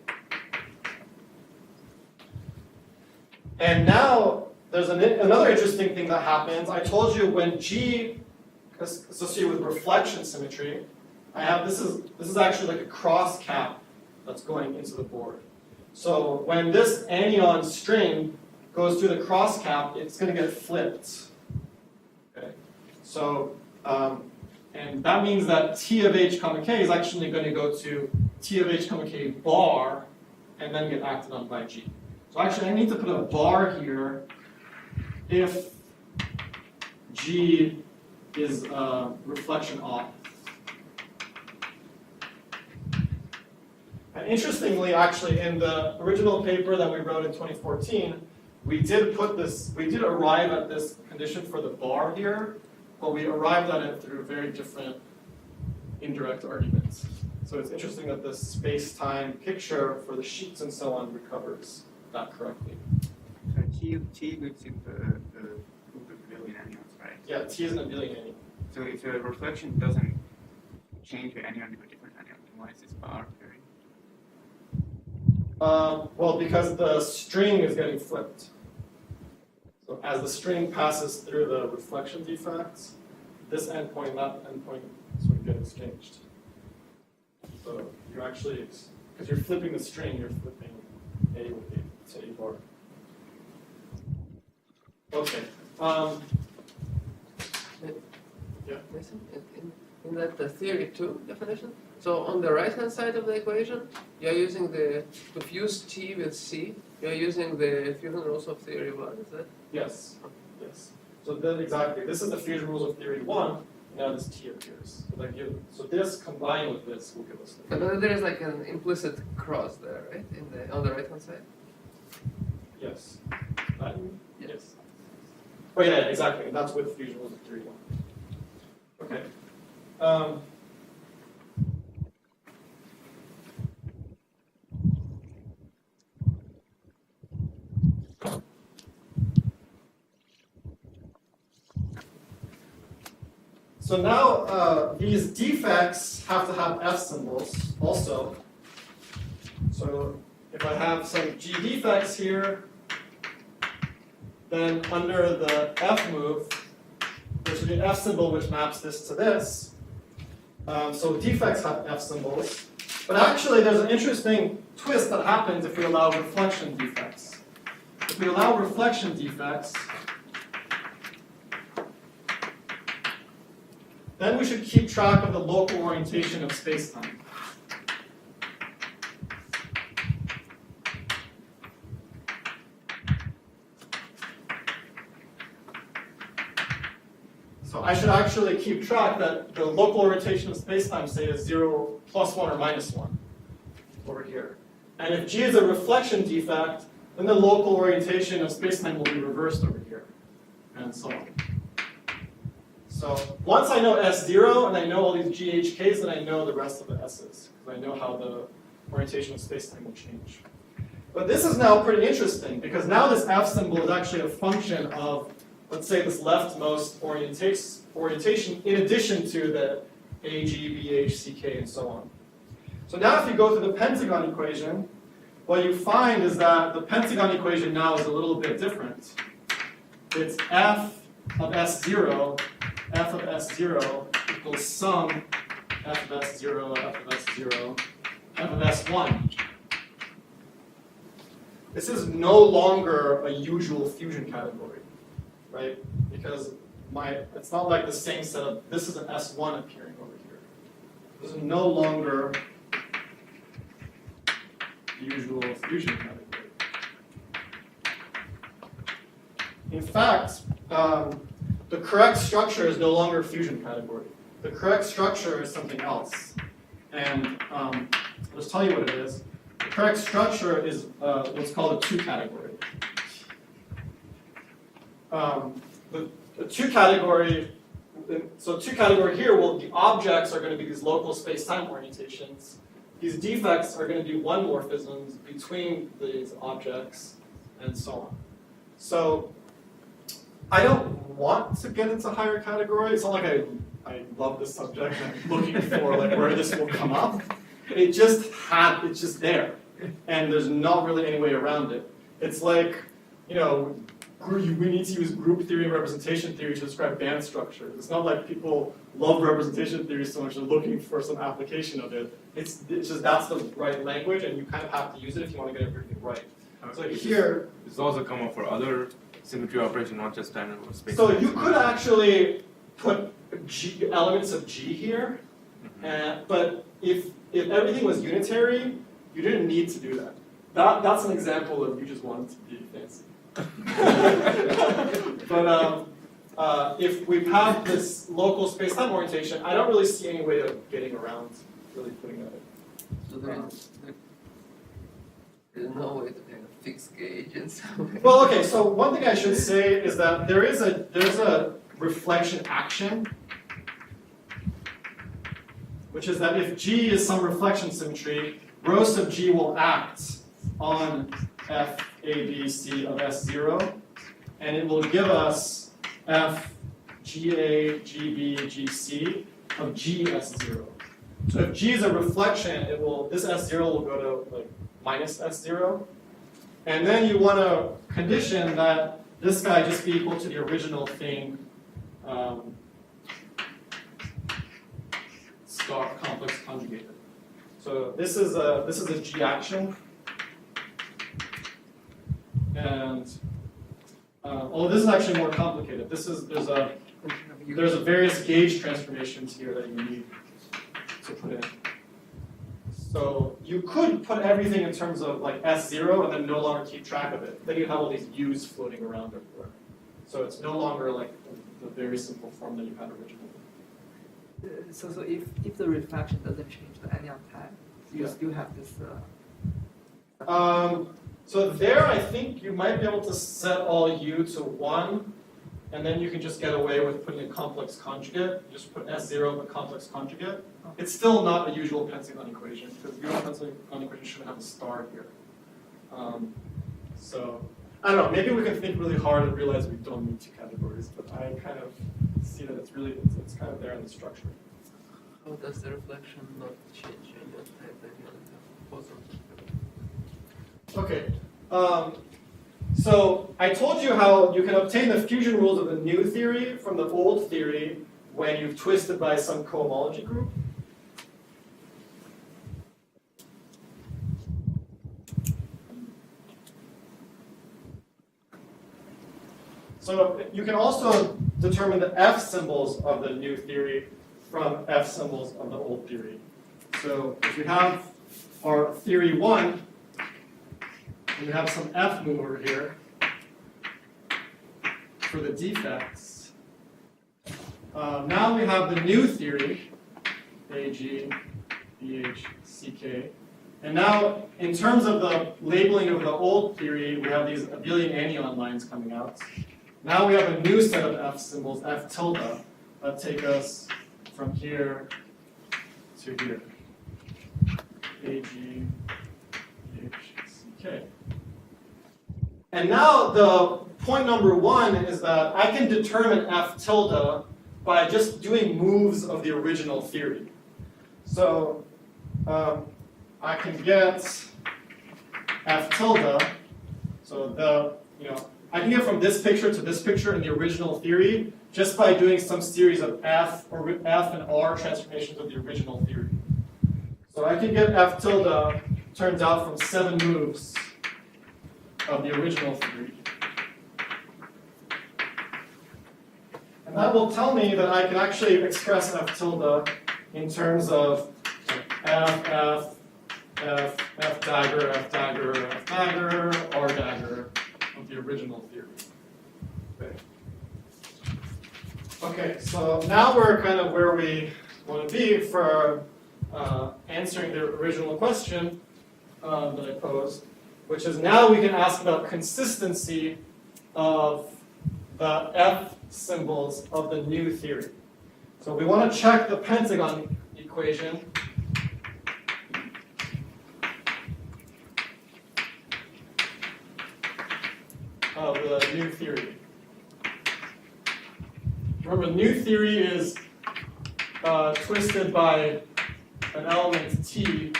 And now there's another interesting thing that happens. I told you when G is associated with reflection symmetry, I have this is actually like a cross cap that's going into the board. So when this anyon string goes through the cross cap, it's going to get flipped. Okay. So and that means that T of H comma K is actually going to go to T of H comma K bar and then get acted on by G. So actually I need to put a bar here if G is reflection off. And interestingly, actually, in the original paper that we wrote in 2014, we did arrive at this condition for the bar here, but we arrived at it through very different indirect arguments. So it's interesting that the space-time picture for the sheets and so on recovers that correctly. So T looks in the group of abelian anyons, right? Yeah, T is an abelian anyon. So if the reflection doesn't change the anyon to a different anyon, then why is this bar appearing? Well, because the string is getting flipped. So as the string passes through the reflection defects, this endpoint and that endpoint sort of get exchanged. So you're actually, because you're flipping the string, you're flipping A with A to A bar. Okay. Yeah. In that the theory 2 definition, so on the right-hand side of the equation, you're using to fuse T with C, you're using the fusion rules of theory 1, is that? Yes. Yes. So then exactly, this is the fusion rules of theory 1. Now this T appears. So this combined with this will give us. But then there is like an implicit cross there, right? On the right-hand side. Yes. Yes. Oh yeah, exactly. That's with fusion rules of theory 1. Okay. So now these defects have to have F symbols also. So if I have some G defects here, then under the F move, there should be an F symbol which maps this to this. So defects have F symbols. But actually there's an interesting twist that happens if we allow reflection defects. If we allow reflection defects, then we should keep track of the local orientation of spacetime. So I should actually keep track that the local orientation of spacetime, say, is 0, +1, or -1 over here. And if G is a reflection defect, then the local orientation of spacetime will be reversed over here, and so on. So once I know S0 and I know all these GHKs, then I know the rest of the S's, because I know how the orientation of spacetime will change. But this is now pretty interesting, because now this F symbol is actually a function of, let's say, this leftmost orientation in addition to the A, G, B, H, C, K, and so on. So now if you go through the pentagon equation, what you find is that the pentagon equation now is a little bit different. It's F of S0, F of S0 equals sum F of S0, F of S0, F of S1. this is no longer a usual fusion category, right? Because it's not like the same set of, this is an S1 appearing over here. This is no longer the usual fusion category. In fact, the correct structure is no longer a fusion category. The correct structure is something else. And I'll just tell you what it is. The correct structure is what's called a two category. The two category, so two category here, well, the objects are going to be these local space-time orientations. These defects are going to be one morphisms between these objects, and so on. So I don't want to get into higher category. It's not like I love this subject and I'm looking for like where this will come up. It's just there. And there's not really any way around it. It's like, we need to use group theory and representation theory to describe band structure. It's not like people love representation theory so much they're looking for some application of it. It's just that's the right language and you kind of have to use it if you want to get everything right. So here, it's also common for other symmetry operation, not just standard space. So you could actually put elements of G here, but if everything was unitary, you didn't need to do that. That's an example of you just wanted to be fancy. But if we have this local space-time orientation, I don't really see any way of getting around really putting that in. So there's no way to kind of fix gauge and so on. Well, okay, so one thing I should say is that there's a reflection action, which is that if G is some reflection symmetry, rho sub G will act on F A B C of S0, and it will give us F GA, GB, GC of G S0. So if G is a reflection, this S0 will go to like minus S0. And then you want to condition that this guy just be equal to the original thing star complex conjugated. So this is a G action. And although this is actually more complicated. There's a various gauge transformations here that you need to put in. So you could put everything in terms of like S0 and then no longer keep track of it. Then you have all these U's floating around everywhere. So it's no longer like the very simple form that you had originally. So if the reflection doesn't change the anyon type, you still have this. So there, I think you might be able to set all U to 1, and then you can just get away with putting a complex conjugate. You just put S0 but complex conjugate. It's still not a usual Pentagon equation, because the usual Pentagon equation shouldn't have a star here. So, I don't know, maybe we can think really hard and realize we don't need two categories, but I kind of see that it's kind of there in the structure. How does the reflection not change anyon type and the other boson? Okay, so I told you how you can obtain the fusion rules of the new theory from the old theory when you've twisted by some cohomology group. So you can also determine the F symbols of the new theory from F symbols of the old theory. So if we have our theory 1, we have some F move over here for the defects. Now we have the new theory, AG, BH, CK. And now, in terms of the labeling of the old theory, we have these abelian anyon lines coming out. Now we have a new set of F symbols, F tilde, that take us from here to here. AG, BH, CK. And now the point number 1 is that I can determine F tilde by just doing moves of the original theory. So I can get F tilde, so I can get from this picture to this picture in the original theory just by doing some series of F and R transformations of the original theory. So I can get F tilde, turns out, from 7 moves of the original theory. And that will tell me that I can actually express f tilde in terms of f dagger, f dagger, f dagger, r dagger of the original theory. Okay, so now we're kind of where we want to be for answering the original question that I posed, which is now we can ask about consistency of the F symbols of the new theory. So we want to check the pentagon equation of the new theory. Remember, new theory is twisted by an element T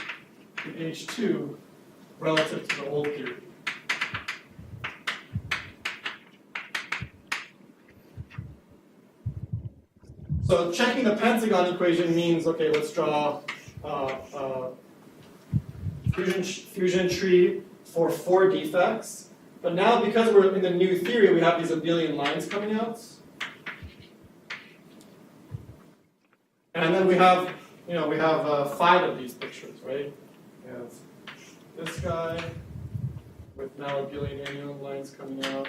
in H2 relative to the old theory. So checking the pentagon equation means, okay, let's draw fusion tree for 4 defects. But now, because we're in the new theory, we have these abelian lines coming out. And then we have, we have 5 of these pictures, right? We have this guy with now abelian anyon lines coming out.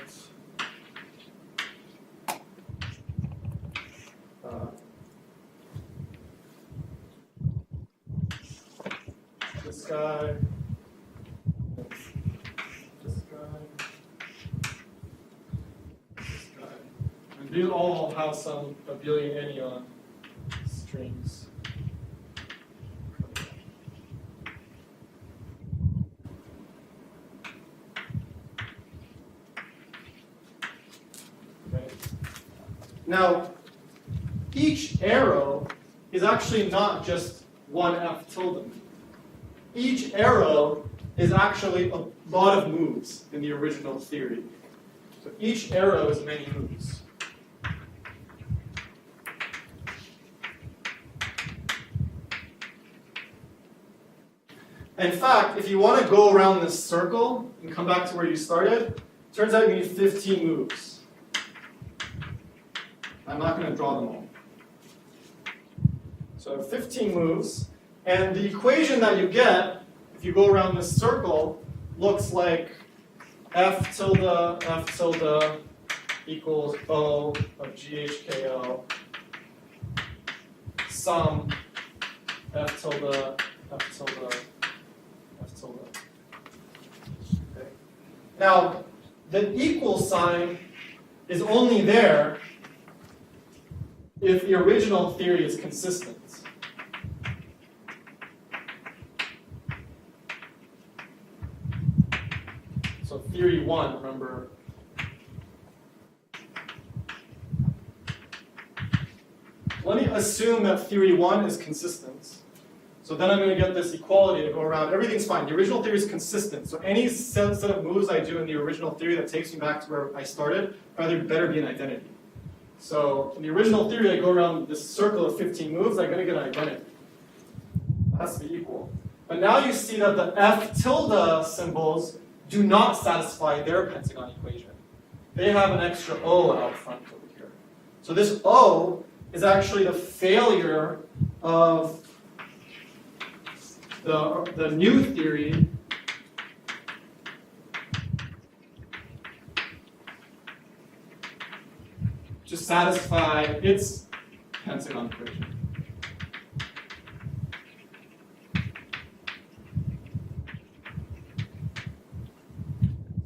This guy. This guy. This guy. And these all have some abelian anyon strings. Okay. Now, each arrow is actually not just one F tilde. Each arrow is actually a lot of moves in the original theory. So each arrow is many moves. In fact, if you want to go around this circle and come back to where you started, turns out you need 15 moves. I'm not going to draw them all. So 15 moves, and the equation that you get, if you go around this circle, looks like f tilde equals O of GHKL sum f tilde, f tilde, f tilde. Okay. Now, the equal sign is only there if the original theory is consistent. So theory 1, remember, let me assume that theory 1 is consistent. So then I'm going to get this equality to go around. Everything's fine. The original theory is consistent. So any set of moves I do in the original theory that takes me back to where I started better be an identity. So in the original theory, I go around this circle of 15 moves, I'm going to get an identity. That has to be equal. But now you see that the F tilde symbols do not satisfy their pentagon equation. They have an extra O out front over here. So this O is actually the failure of the new theory to satisfy its pentagon equation.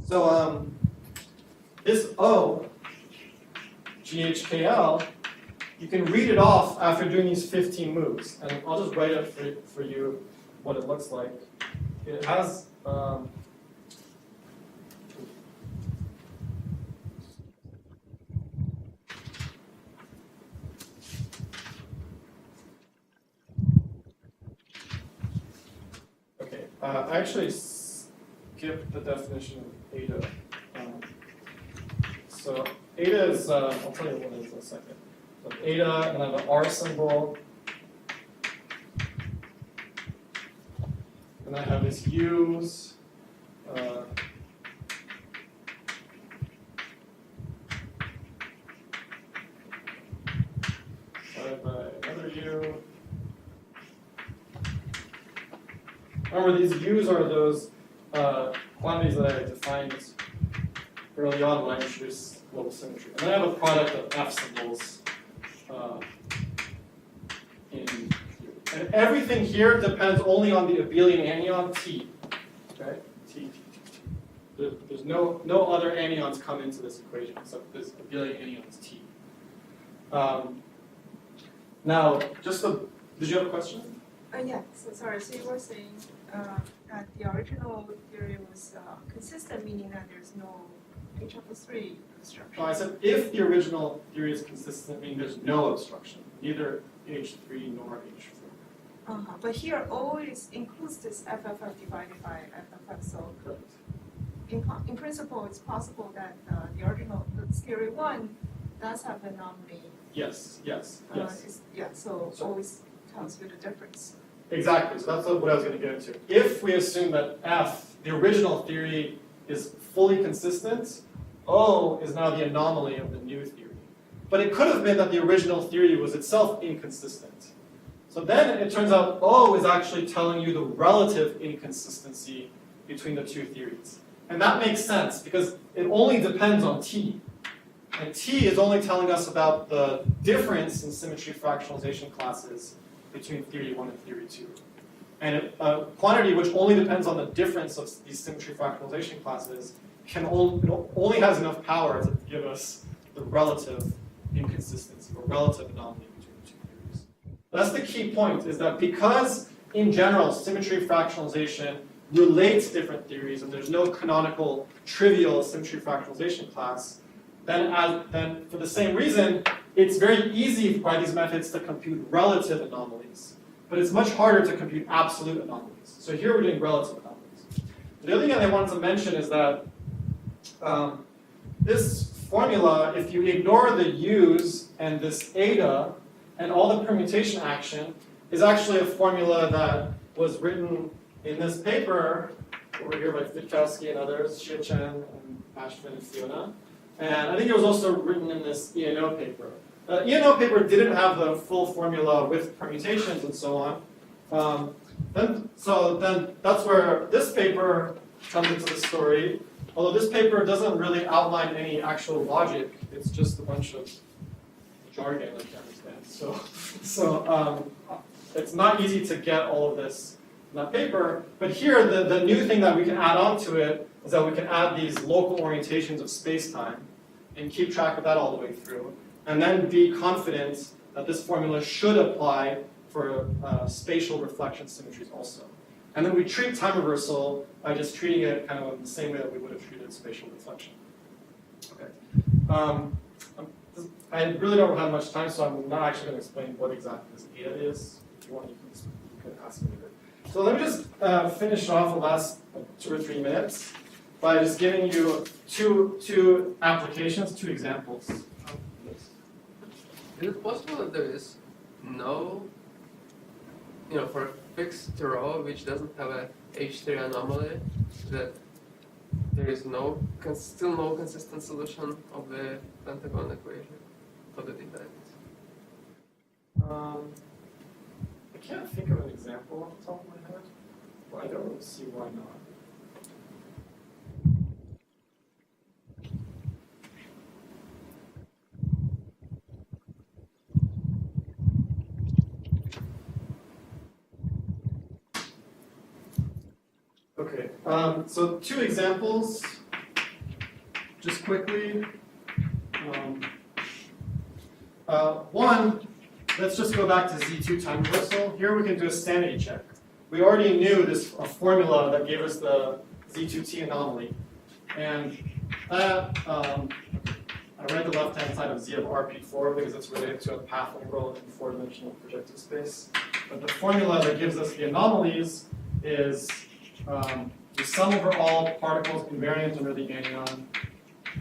So this O, GHKL, you can read it off after doing these 15 moves. And I'll just write it for you what it looks like. It has I actually skipped the definition of eta. So eta is, I'll tell you what it is in a second. So eta, and then the R symbol. And I have these U's. Remember, these U's are those quantities that I defined early on when I introduced global symmetry. And then I have a product of F symbols in here. And everything here depends only on the abelian anyon T. Okay? T. There's no other anyons come into this equation except this abelian anyons T. Now, did you have a question? Yeah, so sorry, so you were saying that the original theory was consistent, meaning that there's no H of the 3 obstruction. No, I said if the original theory is consistent, meaning there's no obstruction, neither H3 nor H4. But here always includes this FFF divided by FFF, so Correct. in principle it's possible that the original, the theory 1 does have an anomaly. Yes. So So- always tells you the difference. Exactly, so that's what I was going to get into. If we assume that F, the original theory, is fully consistent, O is now the anomaly of the new theory. But it could have been that the original theory was itself inconsistent. So then it turns out O is actually telling you the relative inconsistency between the two theories. And that makes sense because it only depends on T. And T is only telling us about the difference in symmetry fractionalization classes between theory 1 and theory 2. And a quantity which only depends on the difference of these symmetry fractionalization classes only has enough power to give us the relative inconsistency or relative anomaly between the two theories. That's the key point, is that because in general symmetry fractionalization relates different theories and there's no canonical trivial symmetry fractionalization class, then for the same reason, it's very easy by these methods to compute relative anomalies. But it's much harder to compute absolute anomalies. So here we're doing relative anomalies. The other thing that I wanted to mention is that this formula, if you ignore the U's and this eta and all the permutation action, is actually a formula that was written in this paper over here by Fitkowski and others, Xie-Chen and Ashman and Fiona. And I think it was also written in this ENO paper. The ENO paper didn't have the full formula with permutations and so on. Then that's where this paper comes into the story. Although this paper doesn't really outline any actual logic, it's just a bunch of jargon I can't understand. So it's not easy to get all of this in that paper. But here, the new thing that we can add on to it is that we can add these local orientations of space-time and keep track of that all the way through. And then be confident that this formula should apply for spatial reflection symmetries also. And then we treat time reversal by just treating it kind of in the same way that we would have treated spatial reflection. Okay. I really don't have much time, so I'm not actually going to explain what exactly this eta is. If you want, you can ask me later. So let me just finish off the last 2 or 3 minutes by just giving you two applications, 2 examples. Is it possible that there is no, for a fixed row which doesn't have a H3 anomaly, that there is still no consistent solution of the pentagon equation for the d-types? I can't think of an example off the top of my head, but I don't really see why not. Okay, so 2 examples, just quickly. One, let's just go back to Z2 time reversal. Here we can do a sanity check. We already knew this formula that gave us the Z2T anomaly. And that, I write the left-hand side of Z of RP4 because it's related to a path integral in 4-dimensional projective space. But the formula that gives us the anomalies is the sum over all particles invariant under the anyon,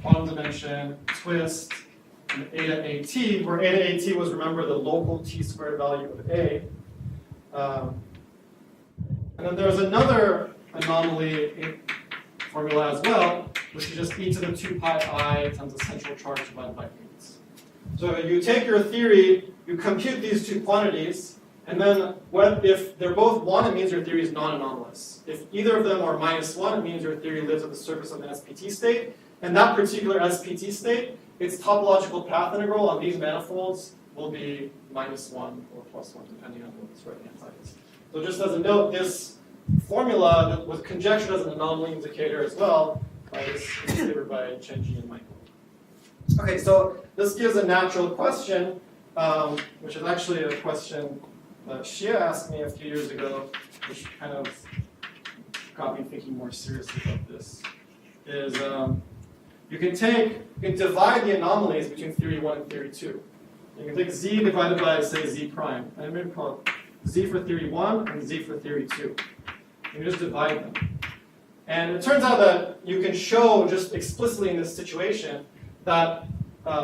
quantum dimension, twist, and eta AT, where eta AT was, remember, the local t-squared value of A. And then there's another anomaly formula as well, which is just e to the 2 pi I times the central charge divided by 8. So you take your theory, you compute these 2 quantities, And then if they're both 1, it means your theory is non-anomalous. If either of them are -1, it means your theory lives at the surface of an SPT state. And that particular SPT state, its topological path integral on these manifolds will be -1 or +1, depending on what its right-hand side is. So just as a note, this formula was conjectured as an anomaly indicator as well by this paper by Chenji and Michael. Okay, so this gives a natural question, which is actually a question that Shia asked me a few years ago, which kind of got me thinking more seriously about this, is you can divide the anomalies between theory 1 and theory 2. You can take z divided by, say, z prime, and I'm going to call it z for theory 1 and z for theory 2. You just divide them. And it turns out that you can show just explicitly in this situation that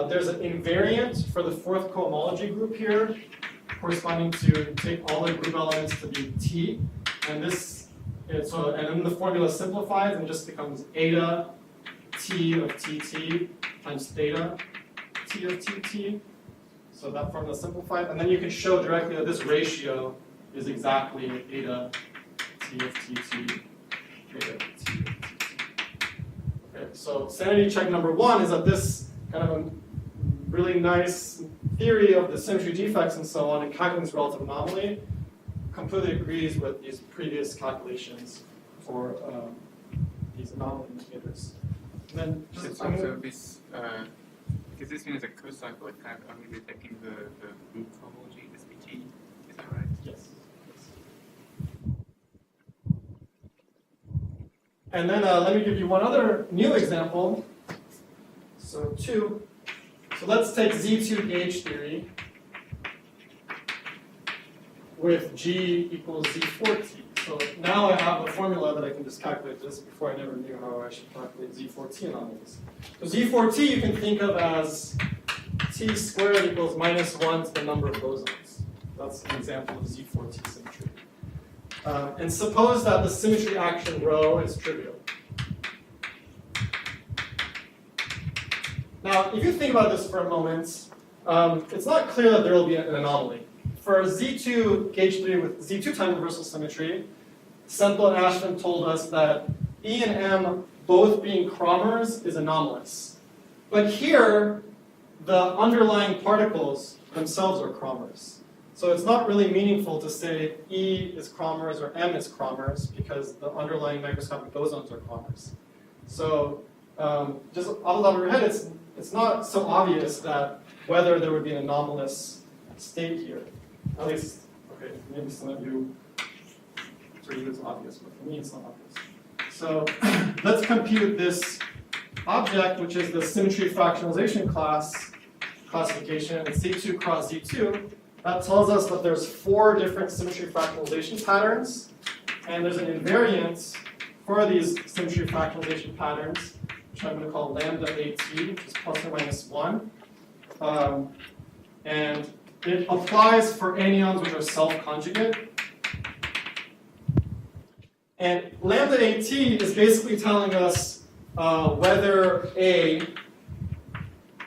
there's an invariant for the fourth cohomology group here, corresponding to take all the group elements to be T, and then the formula simplifies and just becomes eta T of TT times theta T of TT. So that formula simplified, and then you can show directly that this ratio is exactly eta T of TT, theta T of TT. Okay, so sanity check number 1 is that this kind of a really nice theory of the symmetry defects and so on and calculating this relative anomaly completely agrees with these previous calculations for these anomaly indicators. And then just So this, because this one is a co-cycle, it's kind of only detecting the group homology, SPT, is that right? Yes. And then let me give you one other new example. So 2. So let's take Z2 gauge theory with G equals Z4T. So now I have a formula that I can just calculate this. Before I never knew how I should calculate Z4T anomalies. So Z4T you can think of as T squared equals -1 to the number of bosons. That's an example of Z4T symmetry. And suppose that the symmetry action rho is trivial. Now, if you think about this for a moment, it's not clear that there will be an anomaly. For Z2 gauge theory with Z2 time reversal symmetry, Semple and Ashman told us that E and M both being Kramers is anomalous. But here, the underlying particles themselves are Kramers. So it's not really meaningful to say E is Kramers or M is Kramers because the underlying microscopic bosons are Kramers. So just off the top of your head, it's not so obvious that whether there would be an anomalous state here. At least, okay, maybe some of you, for you it's obvious, but for me it's not obvious. So let's compute this object, which is the symmetry fractionalization classification. It's Z2 cross Z2. That tells us that there's 4 different symmetry fractionalization patterns, and there's an invariant for these symmetry fractionalization patterns, which I'm going to call lambda AT, which is ±1. And it applies for anyons which are self-conjugate. And lambda AT is basically telling us whether A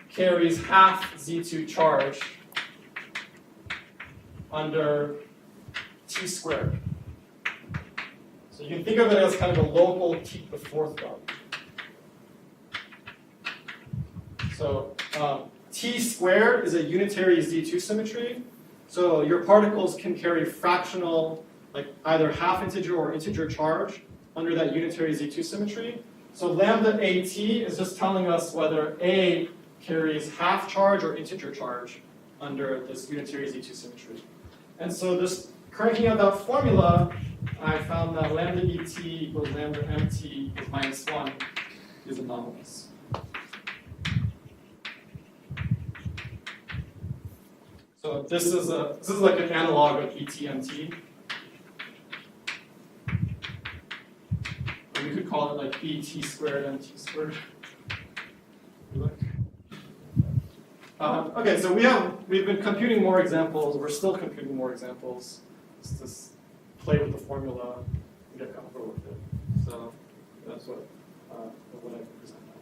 carries half Z2 charge under T squared. So you can think of it as kind of a local T to the 4th value. So T squared is a unitary Z2 symmetry. So your particles can carry fractional, like either half integer or integer charge under that unitary Z2 symmetry. So lambda AT is just telling us whether A carries half charge or integer charge under this unitary Z2 symmetry. And so just cranking out that formula, I found that lambda ET equals lambda MT equals -1 is anomalous. So this is like an analog of ETMT. Or we could call it like ET squared MT squared. Okay, so we've been computing more examples. We're still computing more examples. Just play with the formula and get comfortable with it. So that's what I can present now.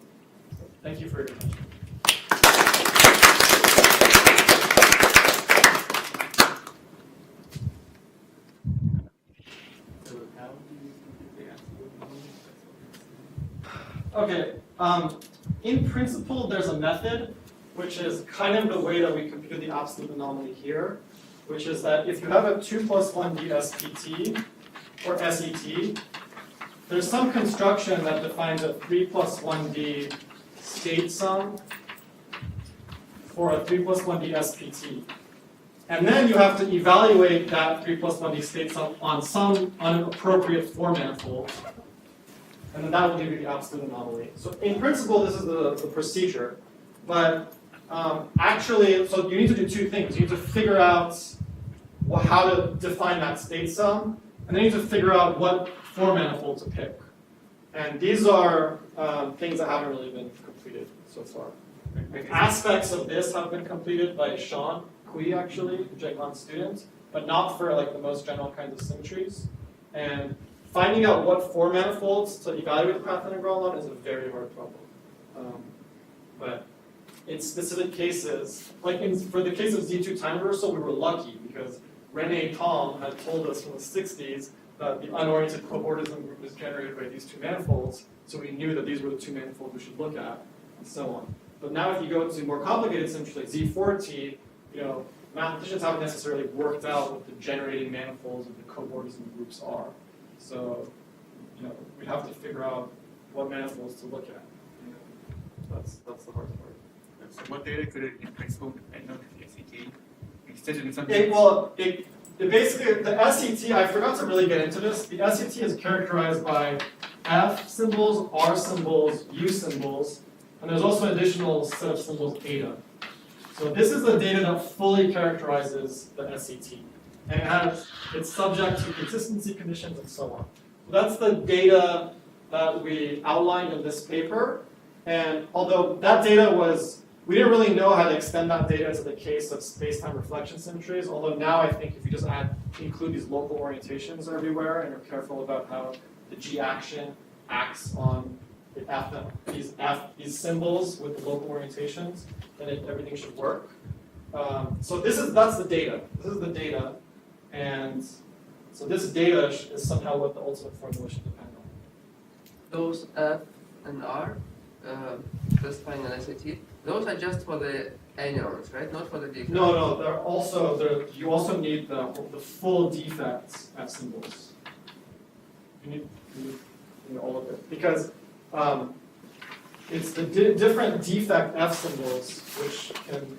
So thank you for your attention. how do you compute the absolute anomaly? Okay, in principle, there's a method, which is kind of the way that we compute the absolute anomaly here, which is that if you have a 2 plus 1D SPT, or SET, there's some construction that defines a 3 plus 1D state sum for a 3 plus 1D SPT. And then you have to evaluate that 3 plus 1D state sum on an appropriate 4 manifold. And then that will give you the absolute anomaly. So in principle, this is the procedure. But actually, so you need to do two things. You need to figure out how to define that state sum, and then you need to figure out what 4 manifold to pick. And these are things that haven't really been completed so far. Aspects of this have been completed by Sean Kui, actually, a JCon student, but not for like the most general kinds of symmetries. And finding out what 4 manifolds to evaluate the path integral on is a very hard problem. But in specific cases, like for the case of Z2 time reversal, we were lucky because René Thom had told us from the 60s that the unoriented cobordism group is generated by these 2 manifolds, so we knew that these were the 2 manifolds we should look at, and so on. But now if you go to more complicated symmetries like Z4T, mathematicians haven't necessarily worked out what the generating manifolds of the cobordism groups are. So, we have to figure out what manifolds to look at. That's the hard part. So what data could it in principle depend on the SET? Extended in something? It basically, the SET, I forgot to really get into this. The SET is characterized by F symbols, R symbols, U symbols, and there's also an additional set of symbols, eta. So this is the data that fully characterizes the SET. And it's subject to consistency conditions and so on. So that's the data that we outlined in this paper. And although that data we didn't really know how to extend that data to the case of space-time reflection symmetries, although now I think if you just include these local orientations everywhere and you're careful about how the G action acts on these symbols with the local orientations, then everything should work. So that's the data. This is the data. And so this data is somehow what the ultimate formula should depend on. Those F and R, specifying an SAT, those are just for the anyons, right? Not for the defects. No, you also need the full defects F symbols. You need all of it. Because it's the different defect F symbols which can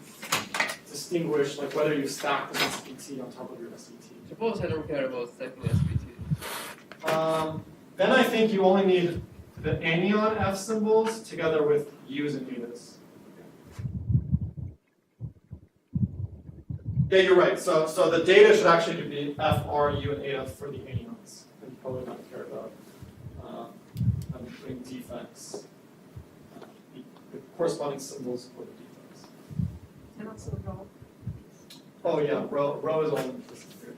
distinguish like whether you stacked an SPT on top of your SET. Suppose I don't care about stacking SPT. Then I think you only need the anyon F symbols together with U's and etas. Yeah, you're right. So the data should actually be F, R, U, and eta for the anyons. And you probably not care about putting defects, the corresponding symbols for the defects. And also rho. Oh yeah, rho is only this here.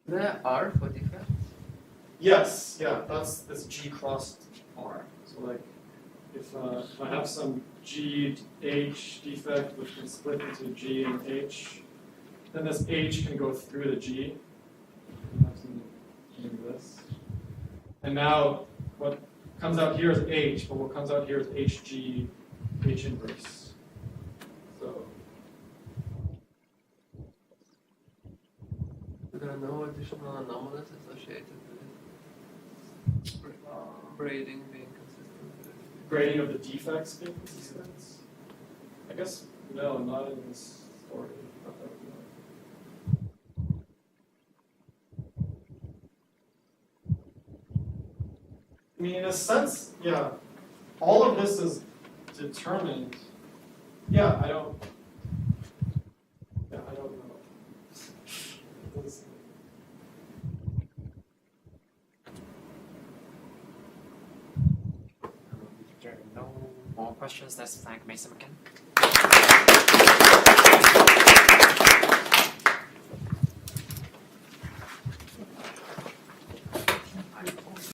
There are for defects? Yes, yeah, that's this G crossed R. So like if I have some G H defect which can split into G and H, then this H can go through the G. And have some this. And now what comes out here is H, but what comes out here is HG, H inverse. So There are no additional anomalies associated with braiding being consistent with it. grading of the defects being consistent? I guess no, not in this story. Not that we know. I mean, in a sense, yeah, all of this is determined. Yeah, I don't know. There are no more questions. Let's thank Maissam again.